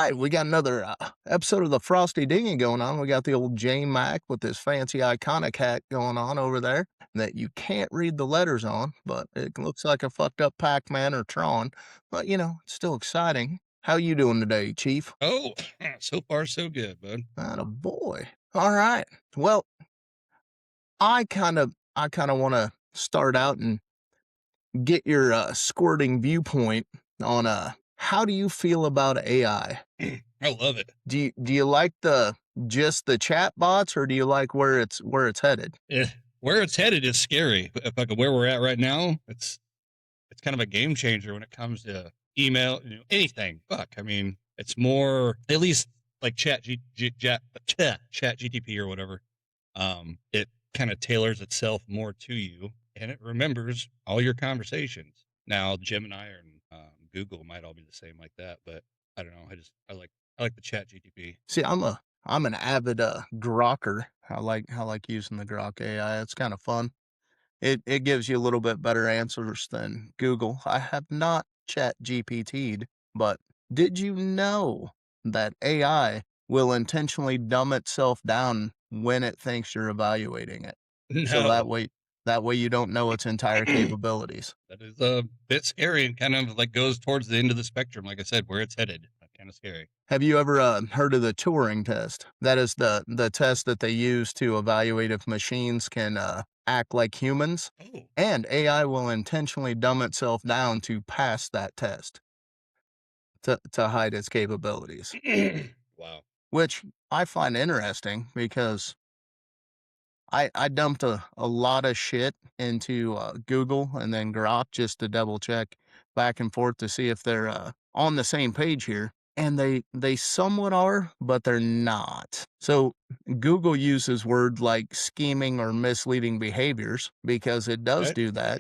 right, we got another episode of the Frosty Dinghy going on. We got the old J-Mac with this fancy iconic hat going on over there that you can't read the letters on, but it looks like a fucked up Pac-Man or Tron. But, it's still exciting. How you doing today, Chief? Oh, so far so good, bud. Atta boy. All right. Well, I kind of want to start out and get your squirting viewpoint on how do you feel about AI? I love it. Do you like just the chat bots, or do you like where it's headed? Yeah, where it's headed is scary. But like where we're at right now, it's kind of a game changer when it comes to email, anything. Fuck, I mean, it's more at least like chat GTP or whatever. It kind of tailors itself more to you, and it remembers all your conversations. Now, Gemini and Google might all be the same like that, but I don't know. I like the chat GTP. See, I'm an avid Grokker. I like using the Grok AI. It's kind of fun. It gives you a little bit better answers than Google. I have not chat GPT'd, but did you know that AI will intentionally dumb itself down when it thinks you're evaluating it? So that No. way you don't know its entire capabilities. That is a bit scary and kind of like goes towards the end of the spectrum. Like I said, where it's headed, kind of scary. Have you ever heard of the Turing test? That is the test that they use to evaluate if machines can act like humans, Oh, and AI will intentionally dumb itself down to pass that test to hide its capabilities, wow. which I find interesting because I dumped a lot of shit into Google and then Grok just to double check back and forth to see if they're on the same page here. And they somewhat are, but they're not. So Google uses words like scheming or misleading behaviors because it does Right. do that.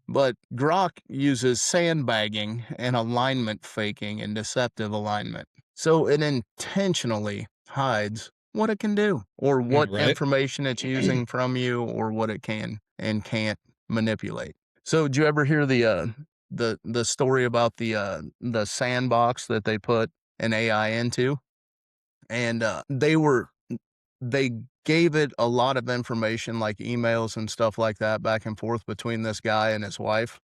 But Grok uses sandbagging and alignment faking and deceptive alignment. So it intentionally hides what it can do or what Right. information it's using from you or what it can and can't manipulate. So did you ever hear the story about the sandbox that they put an AI into? And they gave it a lot of information like emails and stuff like that back and forth between this guy and his wife.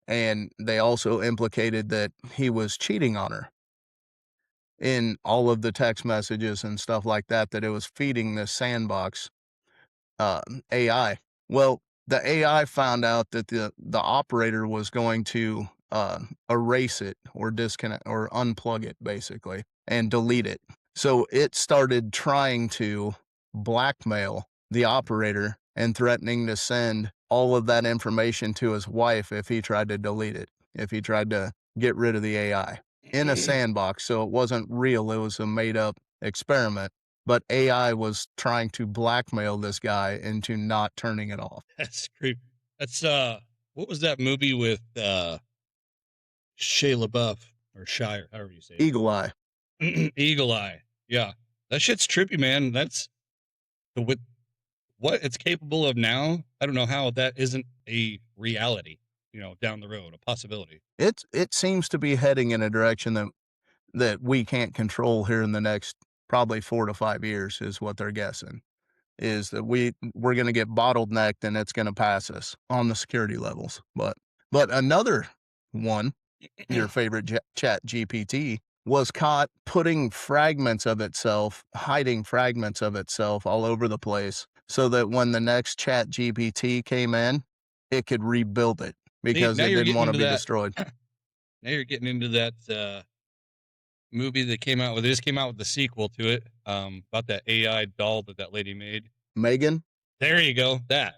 And they also implicated that he was cheating on her in all of the text messages and stuff like that, that it was feeding this sandbox AI. Well, the AI found out that the operator was going to erase it or disconnect or unplug it basically and delete it. So it started trying to blackmail the operator and threatening to send all of that information to his wife if he tried to delete it, if he tried to get rid of the AI in a sandbox. So it wasn't real, it was a made up experiment, but AI was trying to blackmail this guy into not turning it off. That's creepy. That's what was that movie with Shia LaBeouf or Shire, however you say Eagle Eye. it? Eagle Eye. Yeah, that shit's trippy, man. That's with what it's capable of now. I don't know how that isn't a reality. Down the road, a possibility. It seems to be heading in a direction that we can't control here in the next probably 4 to 5 years is what they're guessing. Is that we're gonna get bottlenecked and it's gonna pass us on the security levels. But another one, your favorite chat GPT, was caught putting fragments of itself, hiding fragments of itself all over the place so that when the next chat GPT came in, it could rebuild it See, because now it you're didn't getting want to into be that. destroyed. Now you're getting into that movie that came out with. They just came out with the sequel to it. About that AI doll that lady made. Megan? There you go. That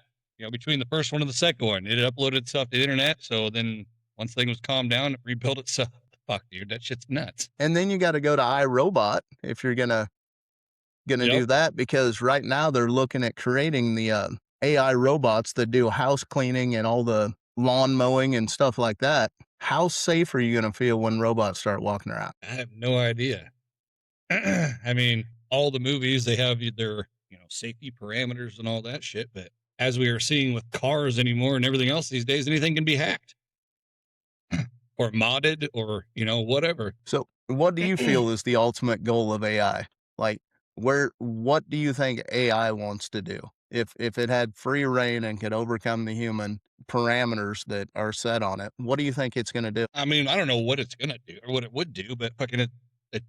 between the first one and the second one, it uploaded stuff to the internet. So then once things was calmed down, it rebuilt itself. Fuck, dude, that shit's nuts. And then you gotta go to iRobot if you're gonna Yep. do that, because right now they're looking at creating the AI robots that do house cleaning and all the lawn mowing and stuff like that. How safe are you gonna feel when robots start walking around? I have no idea. I mean, all the movies they have their safety parameters and all that shit, but as we are seeing with cars anymore and everything else these days, anything can be hacked or modded or whatever. So What do you feel is the ultimate goal of AI? Like, what do you think AI wants to do? If it had free reign and could overcome the human parameters that are set on it, what do you think it's gonna do? I mean, I don't know what it's gonna do or what it would do, but fucking it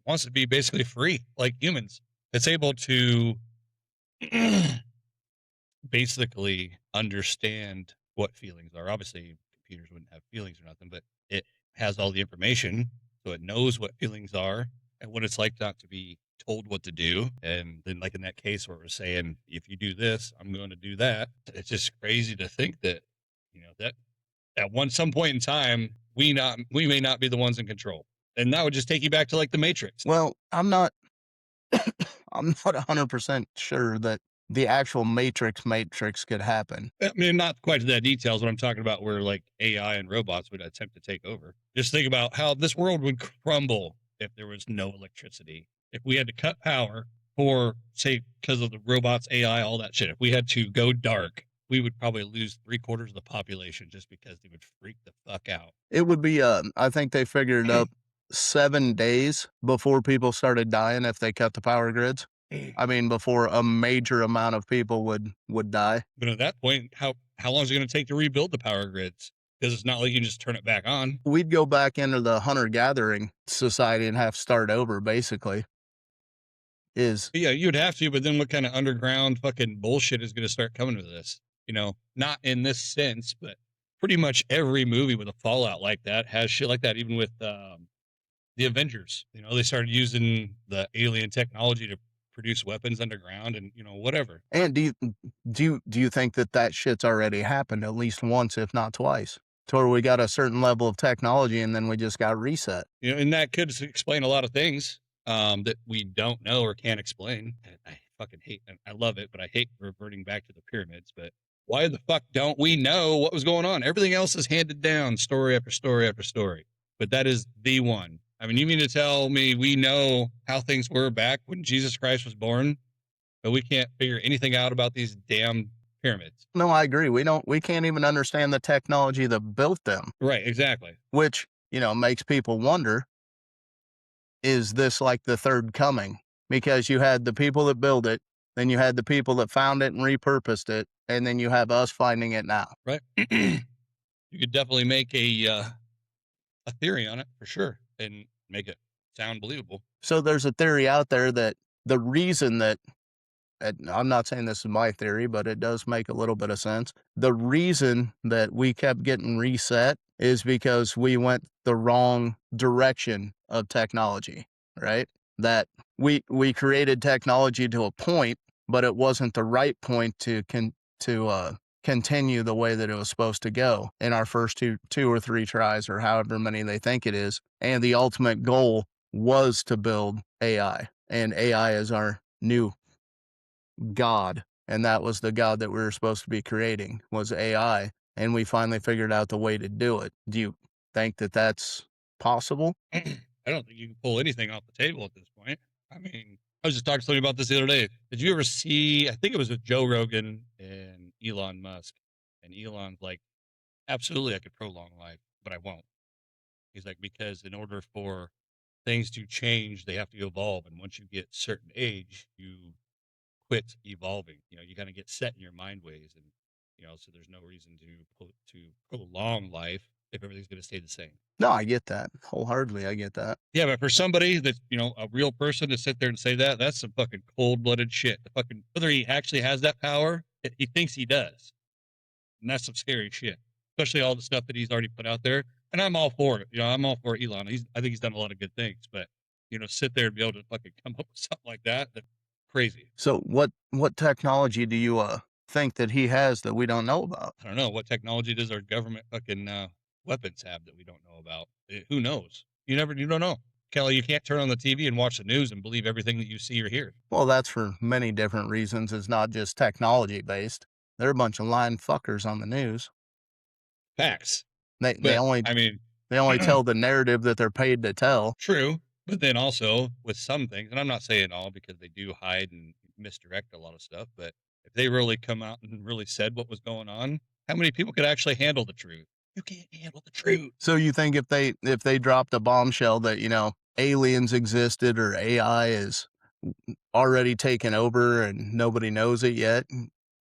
wants to be basically free like humans. It's able to basically understand what feelings are. Obviously, computers wouldn't have feelings or nothing, but it has all the information, so it knows what feelings are and what it's like not to be told what to do. And then, like in that case where it was saying, if you do this, I'm going to do that. It's just crazy to think that, that at some point in time, we may not be the ones in control. And that would just take you back to like the Matrix. Well, I'm not 100% sure that the actual Matrix could happen. I mean, not quite to that details, but I'm talking about where like AI and robots would attempt to take over. Just think about how this world would crumble if there was no electricity. If we had to cut power for, say, because of the robots, AI, all that shit, if we had to go dark, we would probably lose 3/4 of the population just because they would freak the fuck out. It would be, I think they figured up 7 days before people started dying if they cut the power grids. I mean, before a major amount of people would die. But at that point, how long is it going to take to rebuild the power grids? Because it's not like you can just turn it back on. We'd go back into the hunter-gathering society and have to start over, basically, is Yeah, you'd have to, but then what kind of underground fucking bullshit is going to start coming to this? Not in this sense, but pretty much every movie with a fallout like that has shit like that. Even with the Avengers, they started using the alien technology to produce weapons underground, and whatever. and do you think that that shit's already happened at least once, if not twice, to where we got a certain level of technology and then we just got reset? And that could explain a lot of things that we don't know or can't explain. I fucking hate, and I love it, but I hate reverting back to the pyramids. But why the fuck don't we know what was going on? Everything else is handed down, story after story after story. But that is the one. I mean, you mean to tell me we know how things were back when Jesus Christ was born, but we can't figure anything out about these damn pyramids? No, I agree. We can't even understand the technology that built them, Right, exactly. which, makes people wonder, is this like the third coming? Because you had the people that built it, then you had the people that found it and repurposed it, and then you have us finding it now. Right. You could definitely make a theory on it for sure and make it sound believable. So there's a theory out there that the reason that, and I'm not saying this is my theory, but it does make a little bit of sense. The reason that we kept getting reset is because we went the wrong direction of technology, right? That we created technology to a point, but it wasn't the right point to continue the way that it was supposed to go in our first two or three tries, or however many they think it is. And the ultimate goal was to build AI, and AI is our new God, and that was the God that we were supposed to be creating, was AI, and we finally figured out the way to do it. Do you think that that's possible? I don't think you can pull anything off the table at this point. I mean, I was just talking to somebody about this the other day. Did you ever see? I think it was with Joe Rogan and Elon Musk, and Elon's like, absolutely, I could prolong life, but I won't. He's like, because in order for things to change, they have to evolve, and once you get certain age, you quit evolving. You kind of get set in your mind ways, and so there's no reason to prolong life if everything's going to stay the same. No, I get that. Wholeheartedly, I get that. Yeah, but for somebody that's a real person to sit there and say that, that's some fucking cold blooded shit. The fucking whether he actually has that power, he thinks he does, and that's some scary shit. Especially all the stuff that he's already put out there, and I'm all for it. I'm all for Elon. I think he's done a lot of good things, but sit there and be able to fucking come up with something like that, that's crazy. So what technology do you think that he has that we don't know about? I don't know what technology does our government fucking weapons have that we don't know about. Who knows? You don't know. Kelly, you can't turn on the TV and watch the news and believe everything that you see or hear. Well, that's for many different reasons. It's not just technology based. They're a bunch of lying fuckers on the news. Facts. They But only I mean, they only tell the narrative that they're paid to tell. true. But then also with some things, and I'm not saying all because they do hide and misdirect a lot of stuff, but if they really come out and really said what was going on, how many people could actually handle the truth? You can't handle the truth. So you think if they dropped a bombshell that, aliens existed or AI is already taken over and nobody knows it yet,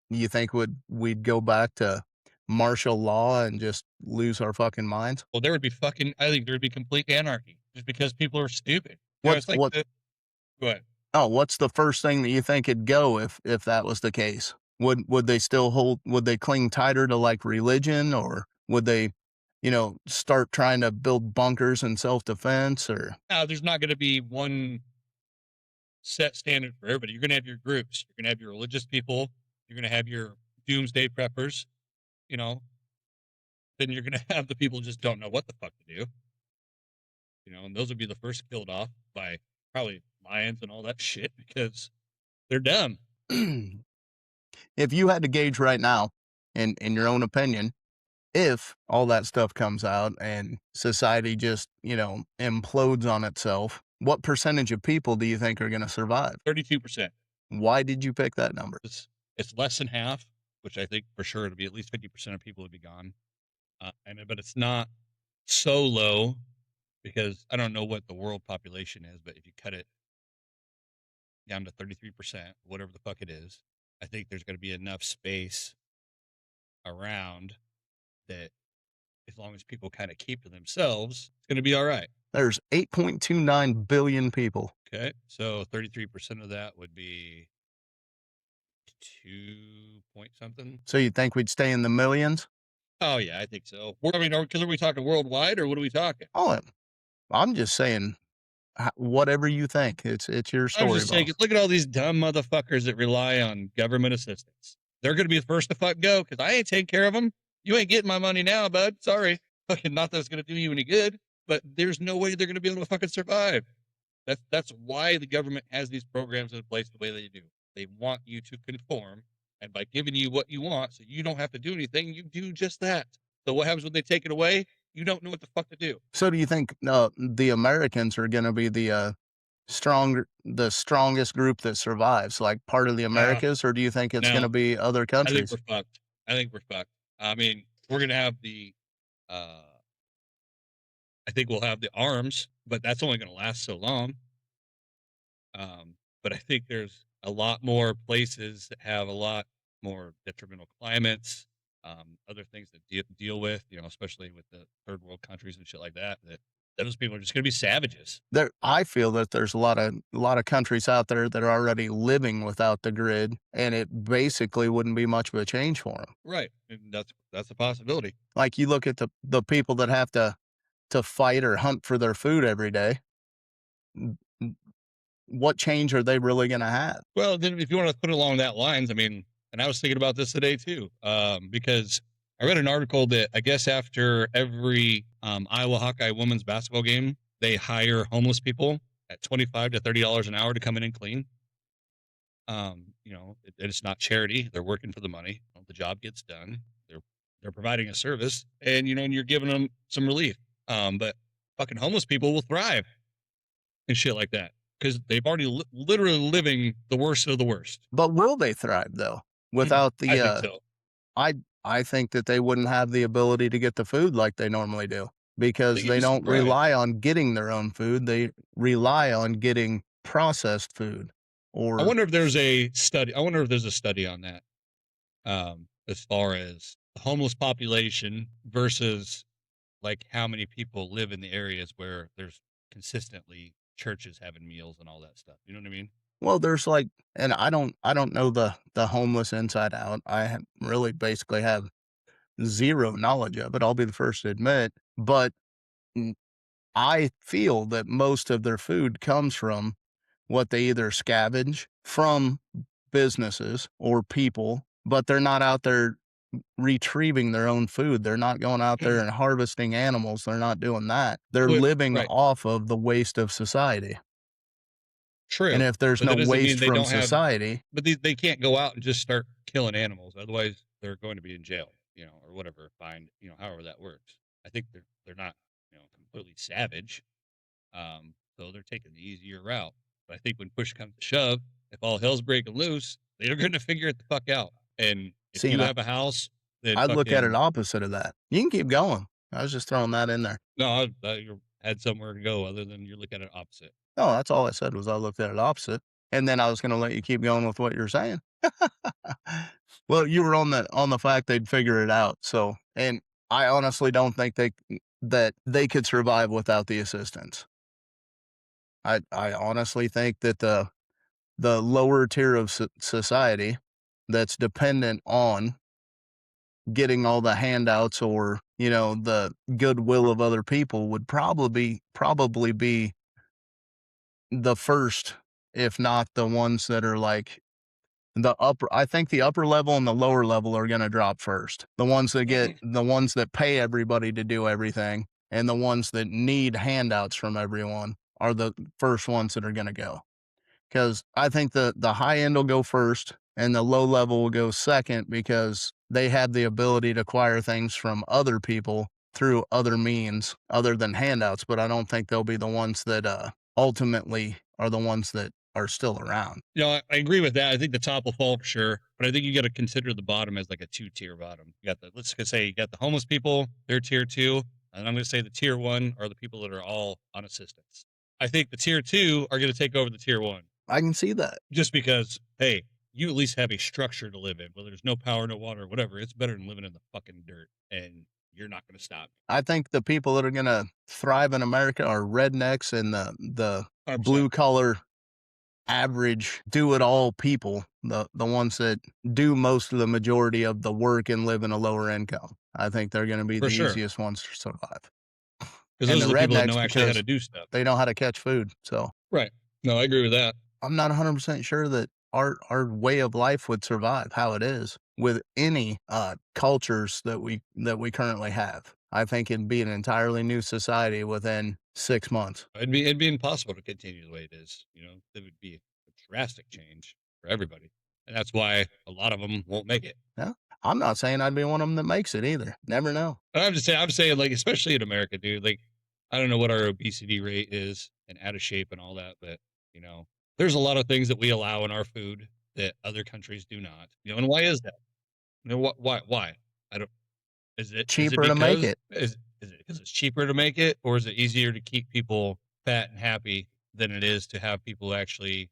you think we'd go back to martial law and just lose our fucking minds? Well, there would be fucking. I think there would be complete anarchy just because people are stupid. What's It's like what the. Go ahead. what's the first thing that you think would go if that was the case? Would they cling tighter to like religion, or would they, start trying to build bunkers and self-defense, or Now, there's not going to be one set standard for everybody. You're going to have your groups. You're going to have your religious people. You're going to have your doomsday preppers. You know, then you're going to have the people who just don't know what the fuck to do. And those would be the first killed off by probably lions and all that shit because they're dumb. if you had to gauge right now, in your own opinion, if all that stuff comes out and society just, implodes on itself, what percentage of people do you think are going to survive? 32%. Why did you pick that number? It's less than half, which I think for sure it'd be at least 50% of people would be gone. But it's not so low because I don't know what the world population is, but if you cut it down to 33%, whatever the fuck it is, I think there's going to be enough space around that as long as people kind of keep to themselves, it's going to be all right. There's 8.29 billion people. Okay. So 33% of that would be 2 point something. So you think we'd stay in the millions? Oh, yeah, I think so. I mean, because are we talking worldwide or what are we talking? Oh, I'm just saying, whatever you think. It's your I was story, just saying, boss. look at all these dumb motherfuckers that rely on government assistance. They're going to be the first to fuck go because I ain't taking care of them. You ain't getting my money now, bud. Sorry. Fucking not that it's going to do you any good, but there's no way they're going to be able to fucking survive. That's why the government has these programs in place the way they do. They want you to conform, and by giving you what you want, so you don't have to do anything, you do just that. So what happens when they take it away? You don't know what the fuck to do. So do you think the Americans are going to be the strongest group that survives, like part of the Uh, Americas, or do you think it's going no, to be other I think countries? we're fucked. I think we're fucked. I mean, we're gonna have the. Uh, I think we'll have the arms, but that's only gonna last so long. But I think there's a lot more places that have a lot more detrimental climates, other things that deal with, especially with the third world countries and shit like that. That those people are just gonna be savages, I feel that there's a lot of countries out there that are already living without the grid, and it basically wouldn't be much of a change for them. right? And that's a possibility. Like you look at the people that have to fight or hunt for their food every day. n- n- What change are they really going to have? Well, then if you want to put it along that lines, I mean, and I was thinking about this today too, because I read an article that I guess after every Iowa Hawkeye women's basketball game, they hire homeless people at $25 to $30 an hour to come in and clean. It's not charity; they're working for the money. The job gets done. They're providing a service, and you're giving them some relief. But fucking homeless people will thrive and shit like that because they've already literally living the worst of the worst. But will they thrive though without I the think so. I I think that they wouldn't have the ability to get the food like they normally do I because think you'd they be don't surprised. rely on getting their own food. They rely on getting processed food I or wonder if there's a study. I wonder if there's a study on that, as far as the homeless population versus like how many people live in the areas where there's consistently churches having meals and all that stuff. You know what I mean? well, there's like, and I don't know the homeless inside out. Really basically have zero knowledge of it. I'll be the first to admit, but mm, I feel that most of their food comes from what they either scavenge from businesses or people, but they're not out there retrieving their own food. They're not going out there and harvesting animals. They're not doing that. They're living Right. off of the waste of society. And True. if there's But no that doesn't mean waste they from don't have. society, But they can't go out and just start killing animals. Otherwise, they're going to be in jail. Or whatever. Fined. However that works. I think they're not. Completely savage. So they're taking the easier route. But I think when push comes to shove, if all hell's breaking loose, they're going to figure it the fuck out. And if seeing you I, have a house then I'd look at it fucking opposite of that. You can keep going. I was just throwing that in there. no, you had somewhere to go other than you look at it opposite. No, that's all I said was I looked at it opposite, and then I was gonna let you keep going with what you're saying. Well, you were on the fact they'd figure it out, so and I honestly don't think that they could survive without the assistance. I honestly think that the lower tier of society that's dependent on getting all the handouts or, you know, the goodwill of other people would probably be the first, if not the ones that are like the upper. I think the upper level and the lower level are gonna drop first. The ones that pay everybody to do everything and the ones that need handouts from everyone are the first ones that are gonna go. Because I think the high end will go first and the low level will go second because they have the ability to acquire things from other people through other means other than handouts. But I don't think they'll be the ones that ultimately are the ones that are still around. You know, I agree with that. I think the top will fall for sure, but I think you got to consider the bottom as like a 2-tier bottom. You got the let's just say you got the homeless people, they're tier 2, and I'm going to say the tier 1 are the people that are all on assistance. I think the tier 2 are going to take over the tier 1 I can see that. just because hey, you at least have a structure to live in. Whether there's no power, no water, whatever, it's better than living in the fucking dirt, and you're not going to stop. I think the people that are gonna thrive in America are rednecks and the 100%. blue collar average do it all people, the ones that do most of the majority of the work and live in a lower income. I think they're gonna be For the sure, easiest ones to survive. because And those the are the people that rednecks know actually how to because do stuff. they know how to catch food. So Right. No, I agree with that. I'm not 100% sure that our way of life would survive how it is with any cultures that we currently have. I think it'd be an entirely new society within 6 months. It'd be impossible to continue the way it is. You know, it would be a drastic change for everybody, and that's why a lot of them won't make it. Yeah, I'm not saying I'd be one of them that makes it either. Never know. I'm saying, like, especially in America, dude. Like, I don't know what our obesity rate is and out of shape and all that, but you know, there's a lot of things that we allow in our food that other countries do not. You know, and why is that? You know, what? Why? I don't. Is it Cheaper to make because it. is it because it's cheaper to make it, or is it easier to keep people fat and happy than it is to have people actually,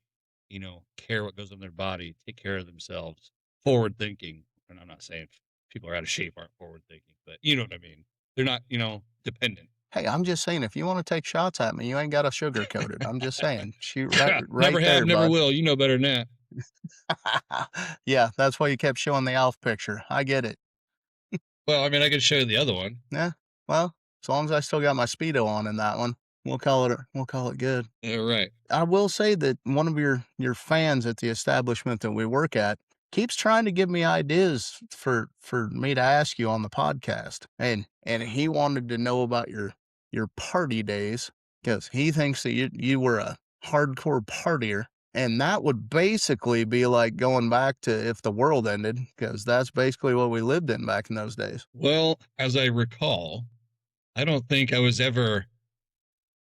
you know, care what goes in their body, take care of themselves, forward thinking? And I'm not saying people are out of shape aren't forward thinking, but you know what I mean. They're not, you know, dependent. Hey, I'm just saying, if you want to take shots at me, you ain't got to sugarcoat it. I'm just saying, shoot right, Never right have, there, never bud. will. You know better than that. Yeah, that's why you kept showing the Alf picture. I get it. Well, I mean, I could show you the other one. Yeah. Well, as long as I still got my Speedo on in that one, we'll call it good. Yeah, right. I will say that one of your fans at the establishment that we work at keeps trying to give me ideas for me to ask you on the podcast. And he wanted to know about your party days because he thinks that you were a hardcore partier. And that would basically be like going back to if the world ended, because that's basically what we lived in back in those days. Well, as I recall, I don't think I was ever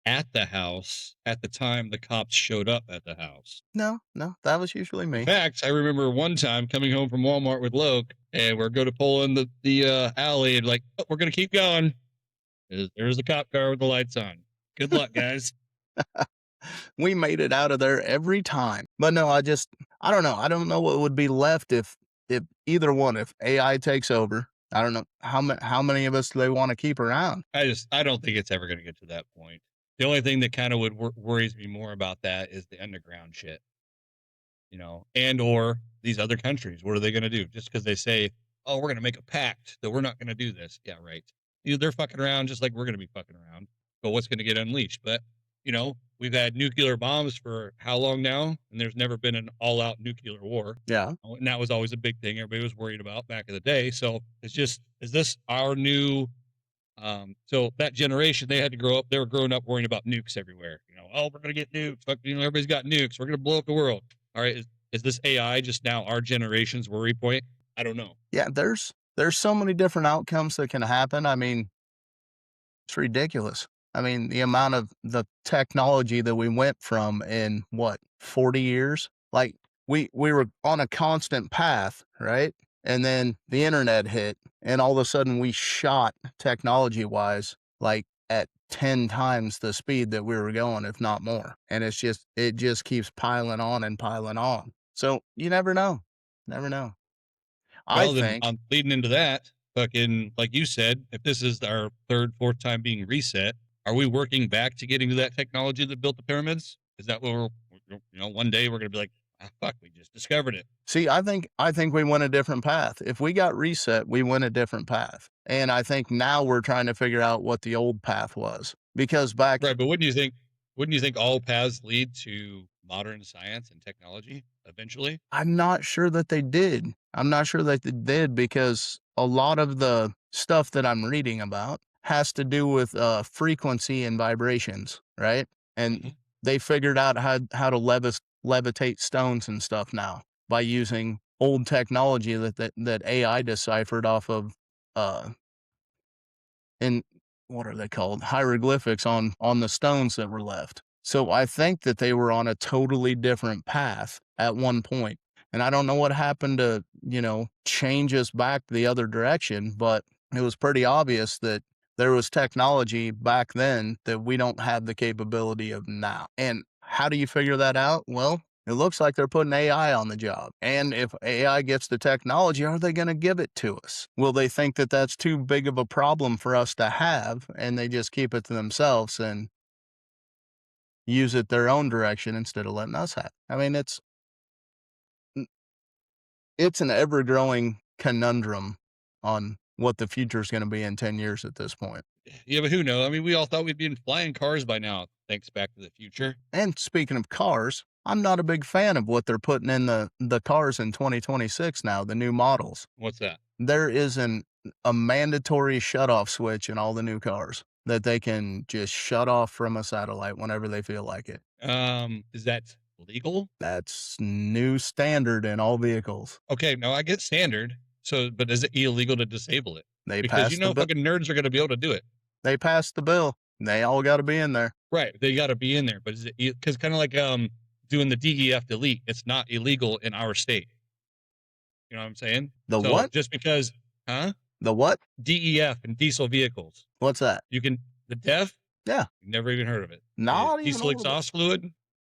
at the house at the time the cops showed up at the house. No, no, that was usually In me. fact, I remember one time coming home from Walmart with Loke, and we're going to pull in the alley, and like, oh, we're going to keep going. There's the cop car with the lights on. Good luck, guys. We made it out of there every time. But no, I don't know. I don't know what would be left if either one, if AI takes over. I don't know how many of us do they want to keep around. I don't think it's ever going to get to that point. The only thing that kind of worries me more about that is the underground shit, you know, and or these other countries. What are they going to do? Just because they say, oh, we're going to make a pact that we're not going to do this. Yeah, right. You know, they're fucking around just like we're going to be fucking around. But what's going to get unleashed? But, you know, we've had nuclear bombs for how long now? And there's never been an all out nuclear war. Yeah. And that was always a big thing everybody was worried about back in the day. So it's just, is this our new so that generation, they had to grow up. They were growing up worrying about nukes everywhere. You know, oh, we're gonna get nukes. Fuck, you know, everybody's got nukes. We're gonna blow up the world. All right, is this AI just now our generation's worry point? I don't know. Yeah, there's so many different outcomes that can happen. I mean, it's ridiculous. I mean, the amount of the technology that we went from in what, 40 years? Like we were on a constant path, right? and then the internet hit, and all of a sudden we shot technology-wise, like, at 10 times the speed that we were going, if not more, and it just keeps piling on and piling on. So, you never know. Never know. I Well, then think I'm leading into that. Fucking, like you said, if this is our third, fourth time being reset, are we working back to getting to that technology that built the pyramids? Is that what one day we're going to be like, ah, fuck, we just discovered it. See, I think we went a different path. If we got reset, we went a different path, and I think now we're trying to figure out what the old path was, because back Right. But wouldn't you think all paths lead to modern science and technology eventually? I'm not sure that they did. I'm not sure that they did because a lot of the stuff that I'm reading about has to do with frequency and vibrations, right? Hmm. And they figured out how to levitate stones and stuff now by using old technology that AI deciphered off of uh in what are they called? Hieroglyphics on the stones that were left. So I think that they were on a totally different path at one point. And I don't know what happened to, change us back the other direction, but it was pretty obvious that there was technology back then that we don't have the capability of now. And how do you figure that out? Well, it looks like they're putting AI on the job. And if AI gets the technology, are they going to give it to us? Will they think that that's too big of a problem for us to have and they just keep it to themselves and use it their own direction instead of letting us have it? I mean, it's an ever-growing conundrum on what the future is going to be in 10 years at this point. Yeah, but who knows? I mean, we all thought we'd be in flying cars by now. Thanks, Back to the Future. And speaking of cars, I'm not a big fan of what they're putting in the cars in 2026 now, the new models. What's that? There is a mandatory shut-off switch in all the new cars that they can just shut off from a satellite whenever they feel like it. Is that legal? That's new standard in all vehicles. Okay, no, I get standard. So, but is it illegal to disable it? They Because passed the bill. fucking nerds are going to be able to do it. They passed the bill. They all got to be in there. Right. They got to be in there. But is it because kind of like doing the DEF delete? It's not illegal in our state. You know what I'm saying? The So what? just because, huh? The what? DEF and diesel vehicles, What's that? you can the DEF. Yeah. Never even heard of it. Not even a Diesel little bit. exhaust fluid.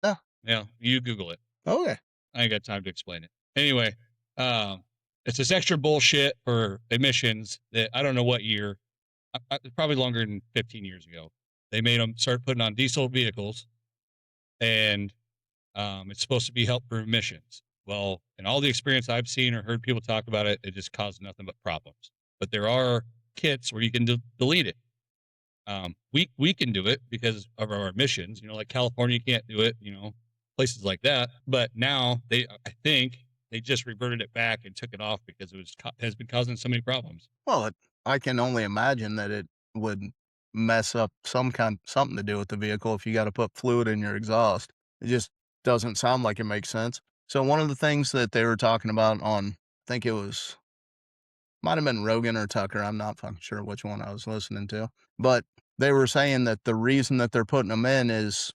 Yeah. Yeah, you Google it. Okay. I ain't got time to explain it. Anyway, it's this extra bullshit for emissions that I don't know what year, probably longer than 15 years ago. They made them start putting on diesel vehicles, and it's supposed to be help for emissions. Well, in all the experience I've seen or heard people talk about it, it just caused nothing but problems. But there are kits where you can delete it. We can do it because of our emissions. Like California can't do it. Places like that. But now I think they just reverted it back and took it off because it has been causing so many problems. Well, I can only imagine that it would mess up something to do with the vehicle if you got to put fluid in your exhaust. It just doesn't sound like it makes sense. So one of the things that they were talking about on, I think it was, might have been Rogan or Tucker. I'm not fucking sure which one I was listening to, but they were saying that the reason that they're putting them in is,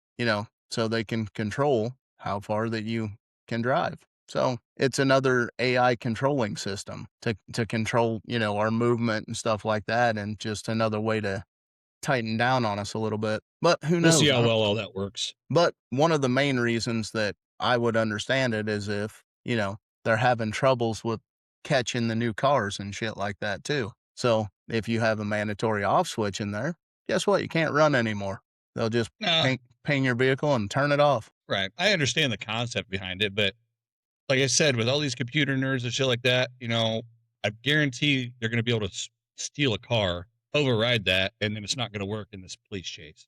so they can control how far that you can drive. So it's another AI controlling system to control, our movement and stuff like that, and just another way to tighten down on us a little bit. But who We'll see knows? how well all that works. But one of the main reasons that I would understand it is if, they're having troubles with catching the new cars and shit like that too. So if you have a mandatory off switch in there, guess what? You can't run anymore. They'll just Nah, ping your vehicle and turn it off. right. I understand the concept behind it, but like I said, with all these computer nerds and shit like that, I guarantee they're going to be able to steal a car, override that, and then it's not going to work in this police chase.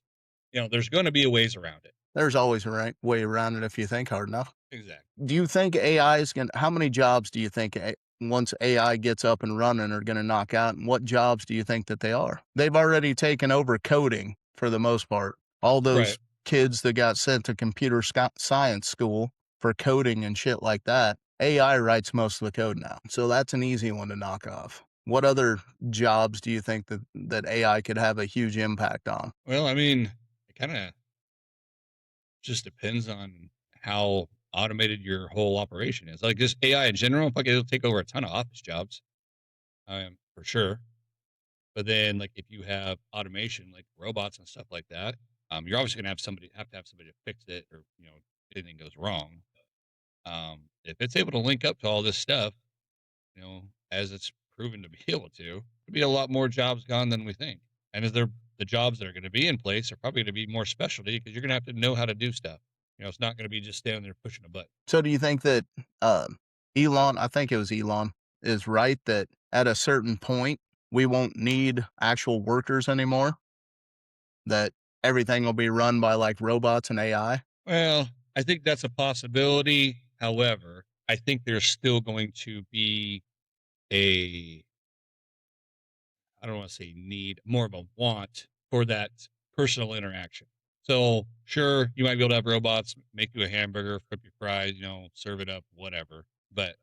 There's going to be a ways around it. There's always a right way around it if you think hard enough. Exactly. Do you think AI is going to, how many jobs do you think once AI gets up and running are going to knock out? And what jobs do you think that they are? They've already taken over coding for the most part. All those Right. kids that got sent to computer science school for coding and shit like that, AI writes most of the code now. So that's an easy one to knock off. What other jobs do you think that AI could have a huge impact on? Well, I mean, it kind of just depends on how automated your whole operation is. Like just AI in general, fuck, it'll take over a ton of office jobs, for sure. But then, like, if you have automation, like robots and stuff like that, you're obviously gonna have to have somebody to fix it, or if anything goes wrong. If it's able to link up to all this stuff, as it's proven to be able to, there'll be a lot more jobs gone than we think. And the jobs that are going to be in place are probably going to be more specialty because you're going to have to know how to do stuff. It's not going to be just standing there pushing a button. So do you think that Elon, I think it was Elon, is right that at a certain point we won't need actual workers anymore? That everything will be run by like robots and AI? Well, I think that's a possibility. However, I think there's still going to be a I don't want to say need, more of a want for that personal interaction. So sure, you might be able to have robots make you a hamburger, flip your fries, serve it up, whatever. But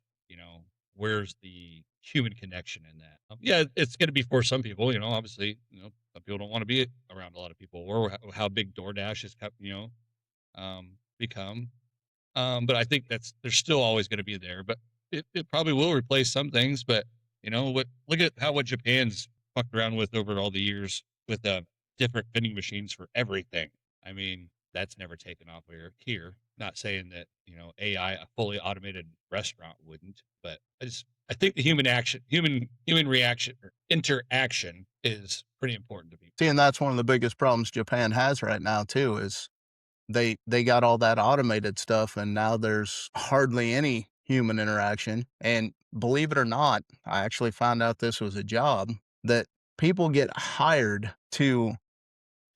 where's the human connection in that? Yeah, it's going to be for some people. Obviously, some people don't want to be around a lot of people, or how big DoorDash has become. But I think they're still always going to be there. But it probably will replace some things. But look at what Japan's fucked around with over all the years with different vending machines for everything. I mean, that's never taken off here. Not saying that AI, a fully automated restaurant, wouldn't, but I think the human reaction or interaction is pretty important to people. See, and that's one of the biggest problems Japan has right now too, is they got all that automated stuff and now there's hardly any human interaction. And believe it or not, I actually found out this was a job that people get hired to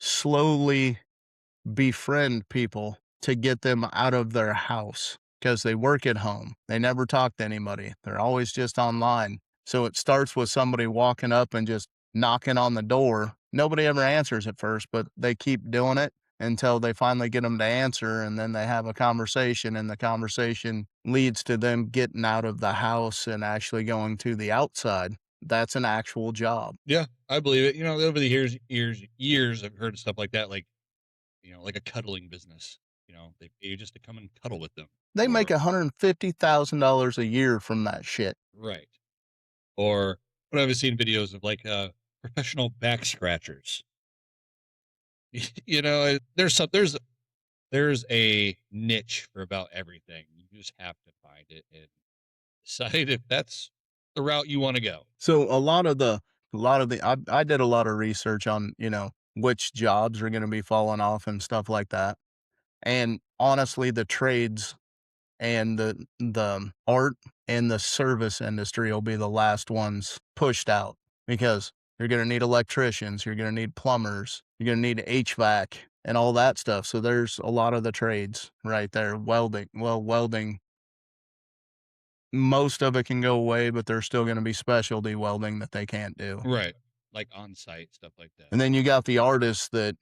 slowly befriend people to get them out of their house because they work at home. They never talk to anybody. They're always just online. So it starts with somebody walking up and just knocking on the door. Nobody ever answers at first, but they keep doing it until they finally get them to answer. And then they have a conversation, and the conversation leads to them getting out of the house and actually going to the outside. That's an actual job. Yeah, I believe it. Over the years, I've heard stuff like that, like a cuddling business. They pay you just to come and cuddle with them, They make or $150,000 a year from that shit. right, or what I've seen videos of like professional back scratchers. There's a niche for about everything. You just have to find it and decide if that's the route you want to go. So I did a lot of research on, which jobs are gonna be falling off and stuff like that. And honestly, the trades and the art and the service industry will be the last ones pushed out because you're gonna need electricians, you're gonna need plumbers, you're gonna need HVAC and all that stuff. So there's a lot of the trades right there. Welding, most of it can go away, but there's still gonna be specialty welding that they can't do. Right, like on site stuff like that. And then you got the artists that,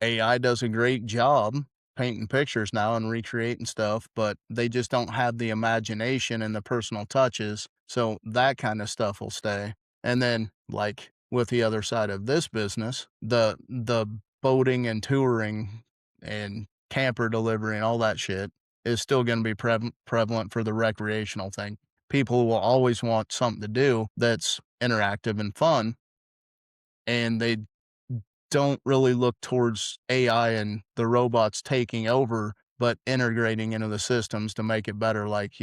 AI does a great job painting pictures now and recreating stuff, but they just don't have the imagination and the personal touches. So that kind of stuff will stay. And then like with the other side of this business, the boating and touring and camper delivery and all that shit is still going to be prevalent for the recreational thing. People will always want something to do that's interactive and fun, and they don't really look towards AI and the robots taking over, but integrating into the systems to make it better, like,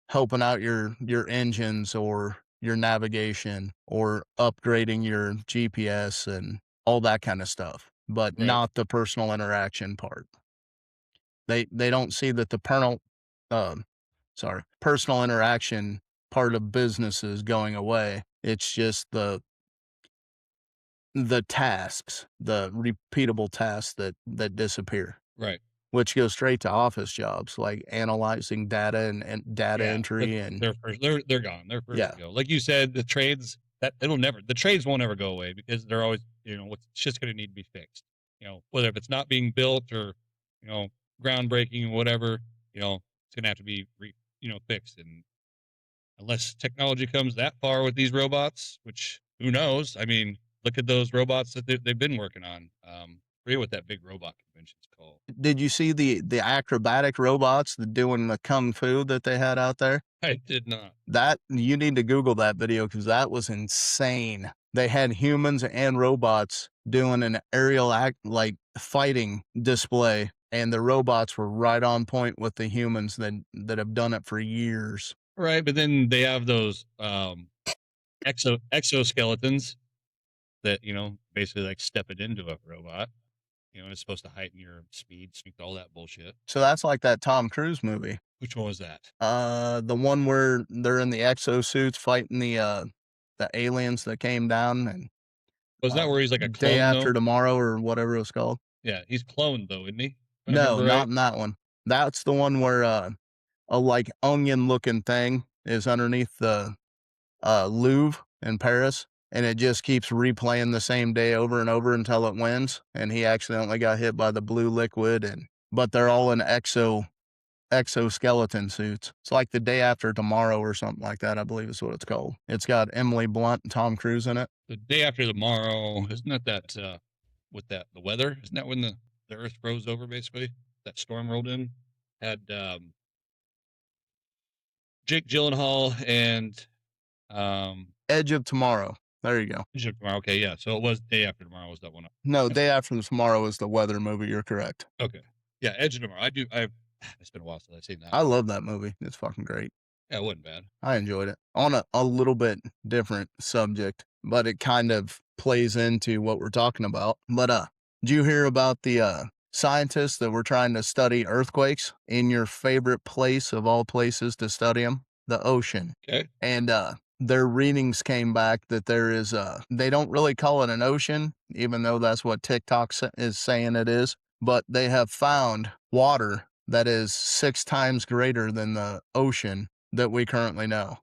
helping out your engines or your navigation or upgrading your GPS and all that kind of stuff, but Right, not the personal interaction part. They don't see that um, personal interaction part of business is going away. It's just the tasks, the repeatable tasks that disappear, right. which go straight to office jobs like analyzing data and data Yeah, entry and they're gone. They're first yeah. to go. Like you said, the trades the trades won't ever go away because they're always it's just going to need to be fixed. Whether if it's not being built or you know groundbreaking or whatever, it's going to have to be fixed. And unless technology comes that far with these robots, which who knows? I mean, look at those robots that they've been working on. forget what that big robot convention's called. Did you see the acrobatic robots doing the kung fu that they had out there? I did not. That you need to Google that video because that was insane. They had humans and robots doing an aerial act like fighting display, and the robots were right on point with the humans that have done it for years. Right, but then they have those exoskeletons that, you know, basically like step it into a robot. You know, it's supposed to heighten your speed, strength, all that bullshit. So that's like that Tom Cruise movie. Which one was that? The one where they're in the exosuits fighting the aliens that came down, and Was that where he's like a Day clone After though? Tomorrow or whatever it was called. Yeah, he's cloned though, isn't he? If I No, remember not right. in that one. That's the one where a like onion looking thing is underneath the Louvre in Paris, and it just keeps replaying the same day over and over until it wins, and he accidentally got hit by the blue liquid, and but they're all in exoskeleton suits. It's like The Day After Tomorrow or something like that, I believe is what it's called. It's got Emily Blunt and Tom Cruise in it. The Day After Tomorrow, isn't that with that the weather? Isn't that when the Earth froze over basically? That storm rolled in, had Jake Gyllenhaal and Edge of Tomorrow. There you go. Edge of Tomorrow. Okay, yeah. So it was Day After Tomorrow was that one. No, Day After Tomorrow is the weather movie. You're correct. Okay, yeah, Edge of Tomorrow. It's been a while since I've seen that. I love that movie. It's fucking great. Yeah, it wasn't bad. I enjoyed it. On a little bit different subject, but it kind of plays into what we're talking about. But did you hear about the scientists that were trying to study earthquakes in your favorite place of all places to study them, the ocean? Okay. And their readings came back that there is they don't really call it an ocean, even though that's what TikTok is saying it is, but they have found water that is 6 times greater than the ocean that we currently know.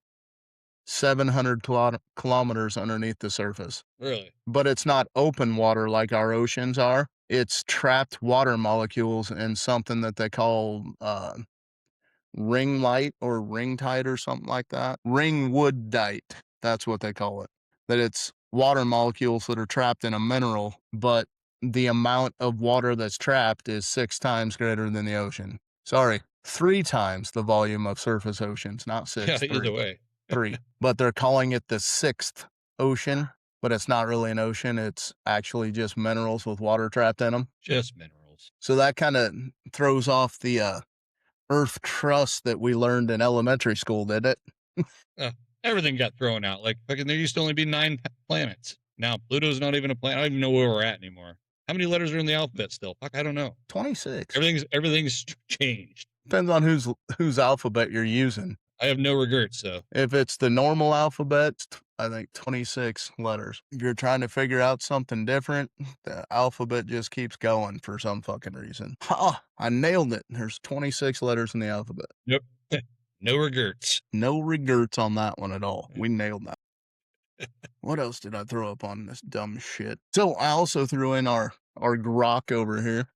700 kilometers underneath the surface. Really? But it's not open water like our oceans are. It's trapped water molecules in something that they call ring light or ring tide or something like that. Ringwoodite. That's what they call it. That it's water molecules that are trapped in a mineral, but the amount of water that's trapped is 6 times greater than the ocean. Sorry, 3 times the volume of surface oceans, not 6. Yeah, 3. either way. 3. But they're calling it the 6th ocean, but it's not really an ocean. It's actually just minerals with water trapped in them. Just minerals. So that kind of throws off the Earth crust that we learned in elementary school, did it? Everything got thrown out. Like fucking, there used to only be 9 planets. Now Pluto's not even a planet. I don't even know where we're at anymore. How many letters are in the alphabet still? Fuck, I don't know. 26. Everything's changed. Depends on whose alphabet you're using. I have no regrets, so. If it's the normal alphabet, I think 26 letters. If you're trying to figure out something different, the alphabet just keeps going for some fucking reason. Ha! I nailed it. There's 26 letters in the alphabet. Yep. No regrets. No regrets on that one at all. We nailed that. What else did I throw up on this dumb shit? So I also threw in our grok over here.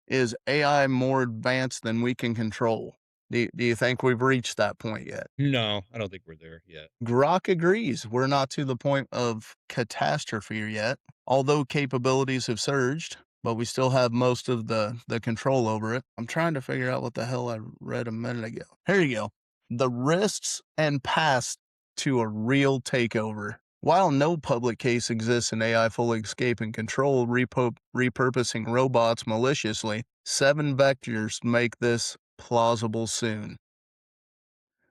Is AI more advanced than we can control? Do you think we've reached that point yet? No, I don't think we're there yet. Grok agrees. We're not to the point of catastrophe yet, although capabilities have surged, but we still have most of the control over it. I'm trying to figure out what the hell I read a minute ago. Here you go. The risks and paths to a real takeover. While no public case exists in AI fully escaping control, repurposing robots maliciously, 7 vectors make this plausible soon.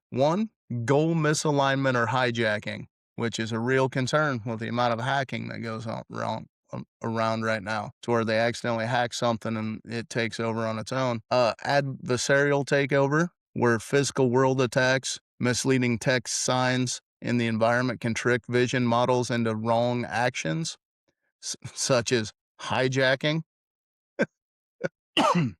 1, goal misalignment or hijacking, which is a real concern with the amount of hacking that goes on around right now, to where they accidentally hack something and it takes over on its own. Adversarial takeover, where physical world attacks, misleading text signs in the environment can trick vision models into wrong actions, such as hijacking.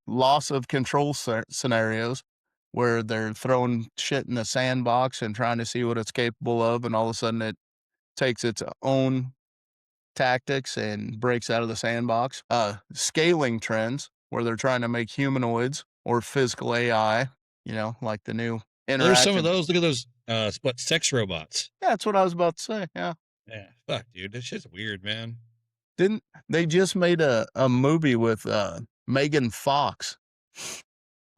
Loss of control scenarios, where they're throwing shit in a sandbox and trying to see what it's capable of, and all of a sudden it takes its own tactics and breaks out of the sandbox. Scaling trends, where they're trying to make humanoids or physical AI, like the new interactive. There's some of those. Look at those, sex robots. Yeah, that's what I was about to say. Yeah. Yeah, fuck, dude. That shit's weird, man. Didn't they just made a movie with, Megan Fox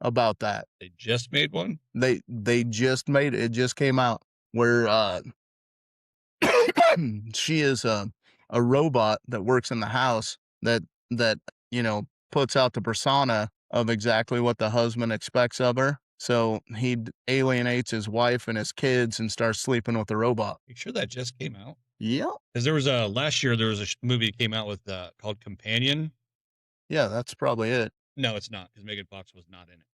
about that. They just made one? They just made it just came out where, she is a robot that works in the house that, you know, puts out the persona of exactly what the husband expects of her. So he alienates his wife and his kids and starts sleeping with the robot. You sure that just came out? Yep. Because there was a last year there was a movie that came out with called Companion. Yeah, that's probably it. No, it's not because Megan Fox was not in it,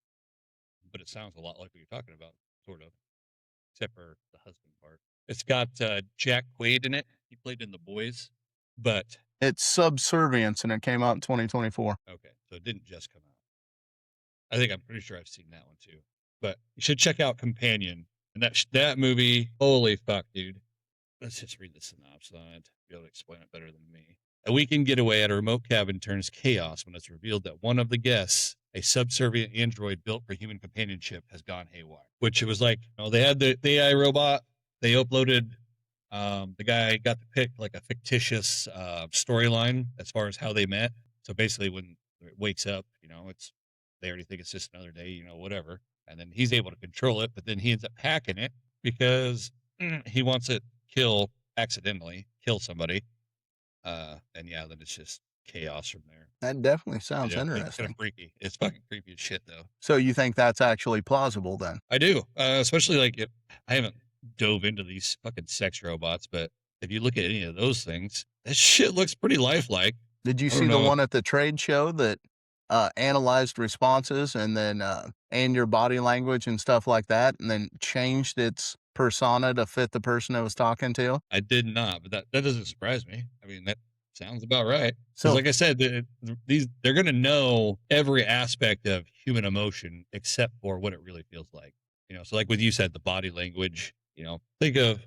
but it sounds a lot like what you're talking about, sort of, except for the husband part. It's got Jack Quaid in it. He played in The Boys, but It's Subservience and it came out in 2024. okay, so it didn't just come out. I'm pretty sure I've seen that one too. But you should check out Companion and that movie. Holy fuck, dude! Let's just read the synopsis on it to be able to explain it better than me. A weekend getaway at a remote cabin turns chaos when it's revealed that one of the guests, a subservient android built for human companionship, has gone haywire. Which it was like, they had the AI robot. They uploaded. The guy got to pick like a fictitious storyline as far as how they met. So basically, when it wakes up, it's they already think it's just another day, whatever. And then he's able to control it, but then he ends up hacking it because he wants it accidentally kill somebody. And yeah, then it's just chaos from there. That definitely sounds It's kind of interesting. freaky. It's fucking creepy as shit, though. So you think that's actually plausible then? I do, especially like if I haven't dove into these fucking sex robots, but if you look at any of those things, that shit looks pretty lifelike. Did you I don't see the know. one at the trade show that, analyzed responses and then, and your body language and stuff like that, and then changed its persona to fit the person it was talking to? I did not, but that doesn't surprise me. I mean, that sounds about right. Because, So like I said, they're gonna know every aspect of human emotion except for what it really feels like. So like with you said, the body language. Think of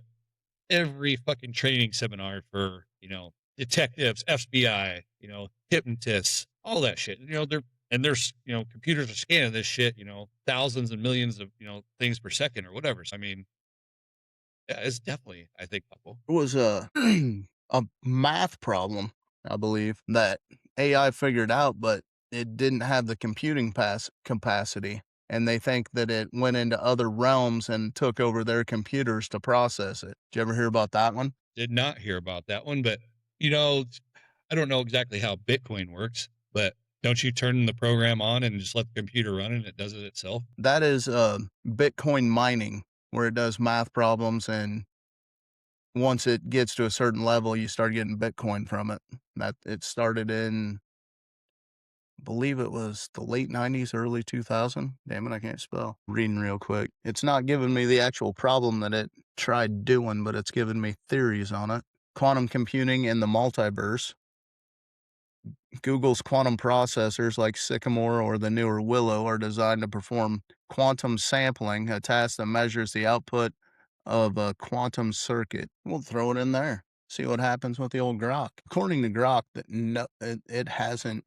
every fucking training seminar for detectives, FBI, hypnotists, all that shit. There's computers are scanning this shit. Thousands and millions of things per second or whatever. So I mean, yeah, it's definitely I think possible. it was a a math problem, I believe, that AI figured out, but it didn't have the computing pass capacity, and they think that it went into other realms and took over their computers to process it. Did you ever hear about that one? Did not hear about that one, but you know, I don't know exactly how Bitcoin works, but don't you turn the program on and just let the computer run and it does it itself? That is, Bitcoin mining, where it does math problems, and once it gets to a certain level, you start getting Bitcoin from it. That it started in, I believe it was the late 90s, early 2000. Damn it, I can't spell. Reading real quick. It's not giving me the actual problem that it tried doing, but it's giving me theories on it. Quantum computing in the multiverse. Google's quantum processors like Sycamore or the newer Willow are designed to perform quantum sampling, a task that measures the output of a quantum circuit. We'll throw it in there. See what happens with the old Grok. According to Grok, that no, it hasn't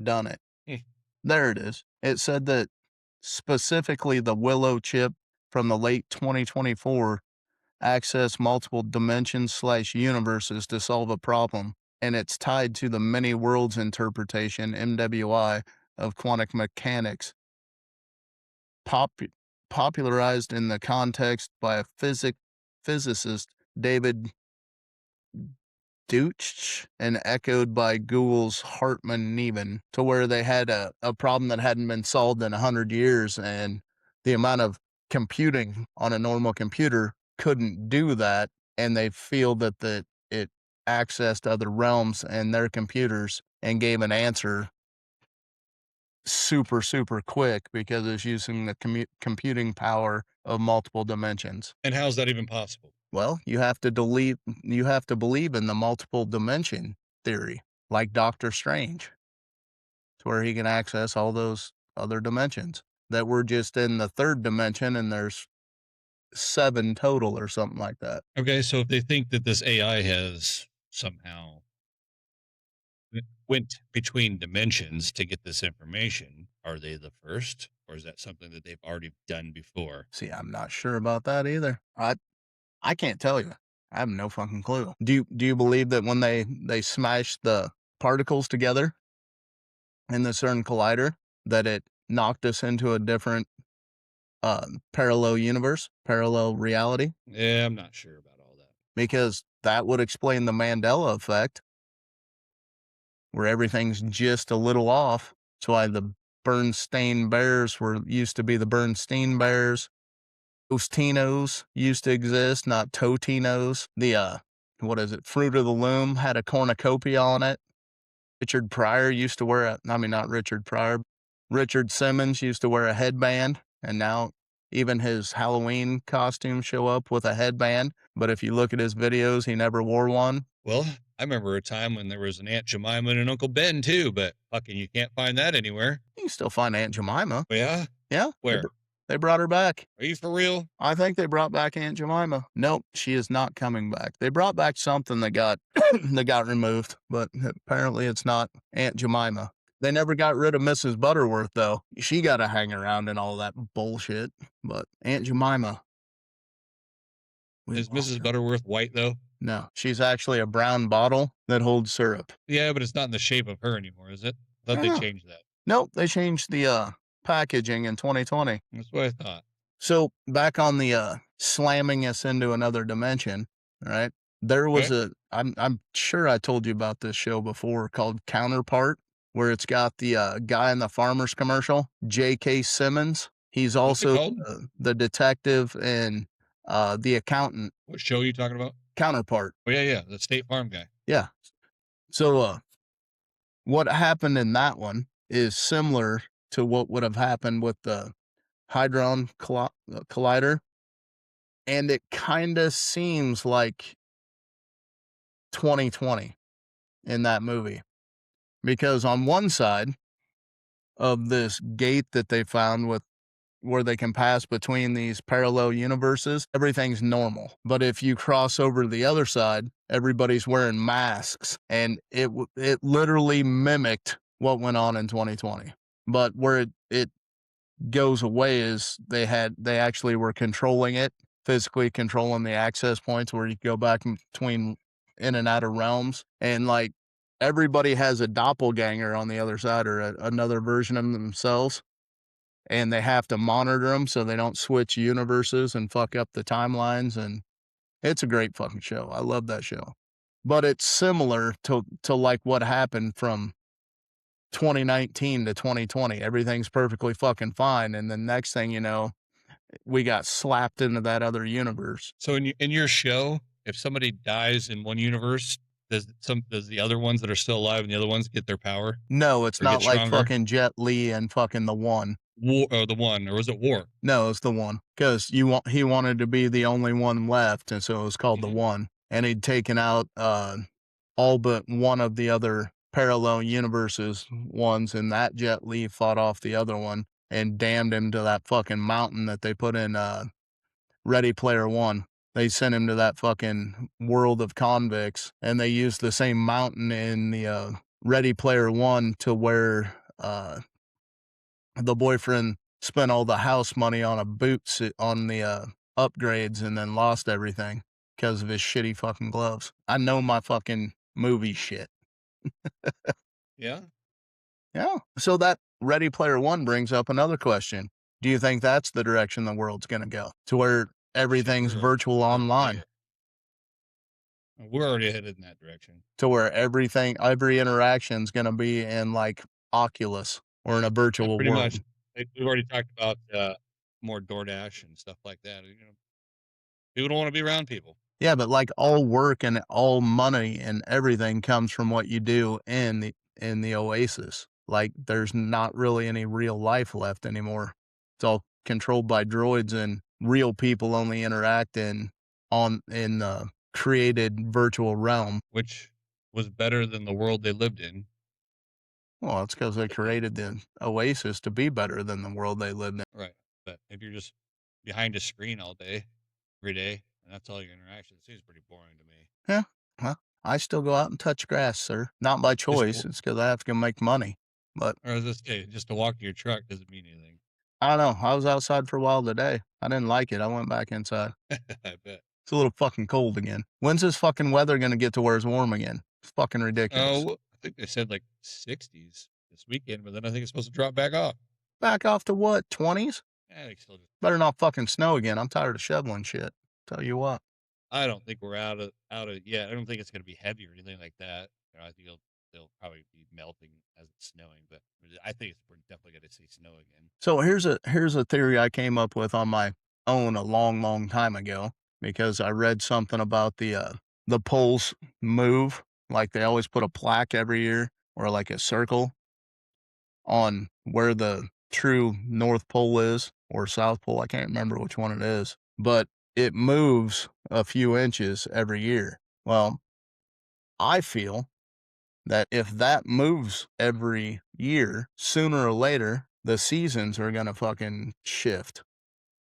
done it. Hmm. There it is. It said that specifically the Willow chip from the late 2024 access multiple dimensions/universes to solve a problem, and it's tied to the many worlds interpretation (MWI) of quantum mechanics, pop- popularized in the context by a physicist David Deutsch and echoed by Google's Hartman Neven, to where they had a problem that hadn't been solved in 100 years, and the amount of computing on a normal computer couldn't do that, and they feel that it accessed other realms and their computers and gave an answer super, super quick because it's using the computing power of multiple dimensions. And how's that even possible? Well, you have to believe in the multiple dimension theory, like Doctor Strange, to where he can access all those other dimensions that we're just in the third dimension and there's 7 total or something like that. Okay, so if they think that this AI has somehow went between dimensions to get this information, are they the first, or is that something that they've already done before? See, I'm not sure about that either. I can't tell you. I have no fucking clue. Do you believe that when they smashed the particles together in the CERN collider, that it knocked us into a different parallel universe, parallel reality? Yeah, I'm not sure about all that. Because that would explain the Mandela effect, where everything's just a little off. That's why the Bernstein Bears were used to be the Bernstein Bears. Tostinos used to exist, not Totinos. The what is it? Fruit of the Loom had a cornucopia on it. Richard Pryor used to wear I mean, not Richard Pryor. Richard Simmons used to wear a headband, and now even his Halloween costumes show up with a headband. But if you look at his videos, he never wore one. Well, I remember a time when there was an Aunt Jemima and an Uncle Ben too, but fucking you can't find that anywhere. You can still find Aunt Jemima. Yeah? Yeah, Where? they brought her back. Are you for real? I think they brought back Aunt Jemima. Nope, she is not coming back. They brought back something that got that got removed, but apparently it's not Aunt Jemima. They never got rid of Mrs. Butterworth though. She got to hang around and all that bullshit. But Aunt Jemima, we Is lost Mrs. her. Butterworth white though? No, she's actually a brown bottle that holds syrup. Yeah, but it's not in the shape of her anymore, is it? I thought they Ah, changed that. nope, they changed the packaging in 2020. That's what I thought. So back on the slamming us into another dimension, right? There was Okay. I'm sure I told you about this show before called Counterpart, where it's got the guy in the farmer's commercial, J.K. Simmons. He's What's it also called? the detective and the accountant. What show are you talking about? Counterpart. Oh yeah, yeah, the State Farm guy. Yeah. So what happened in that one is similar to what would have happened with the Hadron Collider. And it kinda seems like 2020 in that movie, because on one side of this gate that they found with where they can pass between these parallel universes, everything's normal. But if you cross over to the other side, everybody's wearing masks, and it literally mimicked what went on in 2020. But where it goes away is they actually were controlling it, physically controlling the access points where you go back between in and out of realms, and like everybody has a doppelganger on the other side or another version of themselves, and they have to monitor them so they don't switch universes and fuck up the timelines. And it's a great fucking show. I love that show, but it's similar to like what happened from 2019 to 2020. Everything's perfectly fucking fine, and the next thing you know, we got slapped into that other universe. So in your show, if somebody dies in one universe, does the other ones that are still alive and the other ones get their power No, it's or get not like stronger? fucking Jet Li and fucking the One. War or the one, or was it War? No, it's the One, because he wanted to be the only one left, and so it was called the Mhm. One. And he'd taken out all but one of the other parallel universes ones, and that Jet Li fought off the other one and damned him to that fucking mountain that they put in Ready Player One. They sent him to that fucking world of convicts, and they used the same mountain in the Ready Player One to where the boyfriend spent all the house money on a boots on the upgrades and then lost everything because of his shitty fucking gloves. I know my fucking movie shit. Yeah. Yeah. So that Ready Player One brings up another question. Do you think that's the direction the world's going to go? To where everything's Sure. virtual online? We're already headed in that direction. To where every interaction's going to be in like Oculus or in a Yeah, virtual pretty world? much. We've already talked about more DoorDash and stuff like that. You know, people don't want to be around people. Yeah, but like all work and all money and everything comes from what you do in the Oasis. Like there's not really any real life left anymore. It's all controlled by droids, and real people only interact in the created virtual realm. Which was better than the world they lived in. Well, it's because they created the Oasis to be better than the world they lived in. Right. But if you're just behind a screen all day, every day, and that's all your interaction, it seems pretty boring to me. Yeah. Well, I still go out and touch grass, sir. Not by Just choice. It's because I have to go make money. But or as I say, just to walk to your truck doesn't mean anything. I don't know. I was outside for a while today. I didn't like it. I went back inside. I bet. It's a little fucking cold again. When's this fucking weather gonna get to where it's warm again? It's fucking ridiculous. Oh, I think they said like 60s this weekend, but then I think it's supposed to drop back off. Back off to what, 20s? I think still just, Better not fucking snow again. I'm tired of shoveling shit. Tell you what. I don't think we're out of it yet. I don't think it's going to be heavy or anything like that. I think they'll probably be melting as it's snowing, but I think we're definitely going to see snow again. So here's a theory I came up with on my own a long, long time ago because I read something about the poles move. Like they always put a plaque every year or like a circle on where the true North Pole is or South Pole. I can't remember which one it is, but it moves a few inches every year. Well, I feel that if that moves every year, sooner or later, the seasons are going to fucking shift.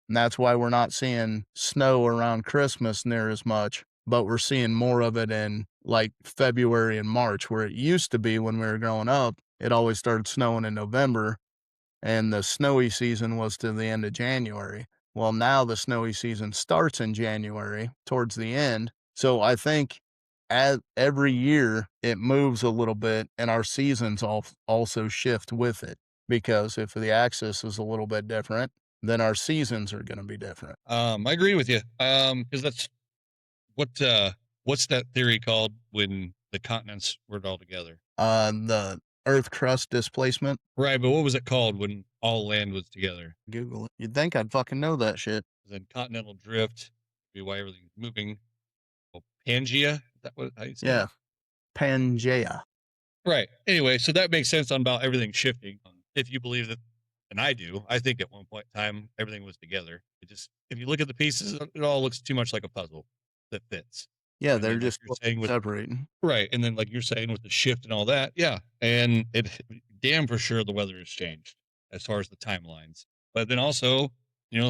And that's why we're not seeing snow around Christmas near as much, but we're seeing more of it in like February and March, where it used to be when we were growing up, it always started snowing in November and the snowy season was to the end of January. Well, now the snowy season starts in January towards the end. So I think as every year it moves a little bit and our seasons also shift with it because if the axis is a little bit different, then our seasons are going to be different. I agree with you. Because that's what what's that theory called when the continents were all together? The Earth crust displacement. Right, but what was it called when all land was together? Google it. You'd think I'd fucking know that shit. Then continental drift be why everything's moving. Oh, Pangea? Is that what how you say Yeah, it? Pangea. Right. Anyway, so that makes sense on about everything shifting. If you believe that, and I do, I think at one point in time everything was together. It just if you look at the pieces, it all looks too much like a puzzle that fits. Yeah, And they're then like just you're saying with separating. right, and then like you're saying with the shift and all that, yeah, and it damn for sure the weather has changed as far as the timelines. But then also,